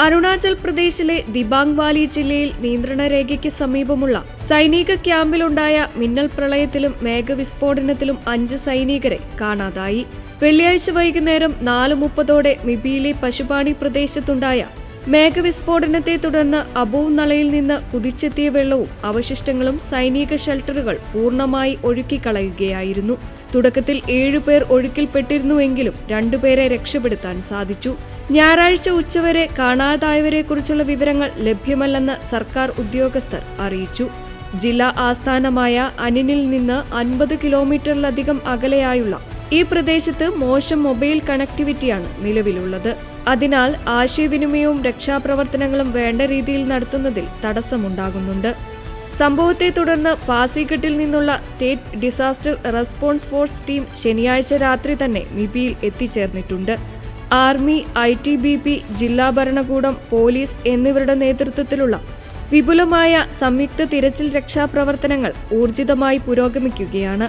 അരുണാചൽ പ്രദേശിലെ ദിബാംഗ് വാലി ജില്ലയിൽ നിയന്ത്രണ രേഖയ്ക്ക് സമീപമുള്ള സൈനിക ക്യാമ്പിലുണ്ടായ മിന്നൽ പ്രളയത്തിലും മേഘവിസ്ഫോടനത്തിലും 5 സൈനികരെ കാണാതായി. വെള്ളിയാഴ്ച വൈകുന്നേരം 4:30 മിബിയിലെ പശുപാണി പ്രദേശത്തുണ്ടായ മേഘവിസ്ഫോടനത്തെ തുടർന്ന് അബൂവ് നളയിൽ നിന്ന് കുതിച്ചെത്തിയ വെള്ളവും അവശിഷ്ടങ്ങളും സൈനിക ഷെൽട്ടറുകൾ പൂർണ്ണമായി ഒഴുക്കിക്കളയുകയായിരുന്നു. തുടക്കത്തിൽ 7 പേർ ഒഴുക്കിൽപ്പെട്ടിരുന്നുവെങ്കിലും 2 പേരെ രക്ഷപ്പെടുത്താൻ സാധിച്ചു. ഞായറാഴ്ച ഉച്ചവരെ കാണാതായവരെക്കുറിച്ചുള്ള വിവരങ്ങൾ ലഭ്യമല്ലെന്ന് സർക്കാർ ഉദ്യോഗസ്ഥർ അറിയിച്ചു. ജില്ലാ ആസ്ഥാനമായ അനിനിൽ നിന്ന് 50 കിലോമീറ്ററിലധികം അകലെയായുള്ള ഈ പ്രദേശത്ത് മോശം മൊബൈൽ കണക്ടിവിറ്റിയാണ് നിലവിലുള്ളത്. അതിനാൽ ആശയവിനിമയവും രക്ഷാപ്രവർത്തനങ്ങളും വേണ്ട രീതിയിൽ നടത്തുന്നതിൽ തടസ്സമുണ്ടാകുന്നുണ്ട്. സംഭവത്തെ തുടർന്ന് പാസിഘട്ടിൽ നിന്നുള്ള state disaster response force team ശനിയാഴ്ച രാത്രി തന്നെ മിബിയിൽ എത്തിച്ചേർന്നിട്ടുണ്ട്. ആർമി, ITBP, ജില്ലാ ഭരണകൂടം, പോലീസ് എന്നിവരുടെ നേതൃത്വത്തിലുള്ള വിപുലമായ സംയുക്ത തിരച്ചിൽ രക്ഷാപ്രവർത്തനങ്ങൾ ഊർജിതമായി പുരോഗമിക്കുകയാണ്.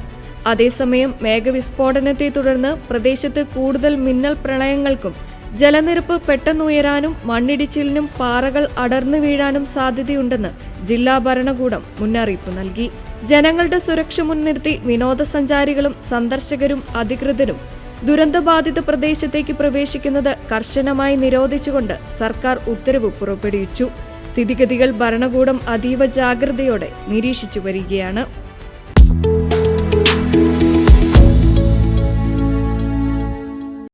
അതേസമയം മേഘവിസ്ഫോടനത്തെ തുടർന്ന് പ്രദേശത്ത് കൂടുതൽ മിന്നൽ പ്രളയങ്ങൾക്കും ജലനിരപ്പ് പെട്ടെന്നുയരാനും മണ്ണിടിച്ചിലിനും പാറകൾ അടർന്നു വീഴാനും സാധ്യതയുണ്ടെന്ന് ജില്ലാ ഭരണകൂടം മുന്നറിയിപ്പ് നൽകി. ജനങ്ങളുടെ സുരക്ഷ മുൻനിർത്തി വിനോദസഞ്ചാരികളും സന്ദർശകരും അധികൃതരും ദുരന്തബാധിത പ്രദേശത്തേക്ക് പ്രവേശിക്കുന്നത് കർശനമായി നിരോധിച്ചുകൊണ്ട് സർക്കാർ ഉത്തരവ് പുറപ്പെടുവിച്ചു. സ്ഥിതിഗതികൾ ഭരണകൂടം അതീവ ജാഗ്രതയോടെ നിരീക്ഷിച്ചു വരികയാണ്.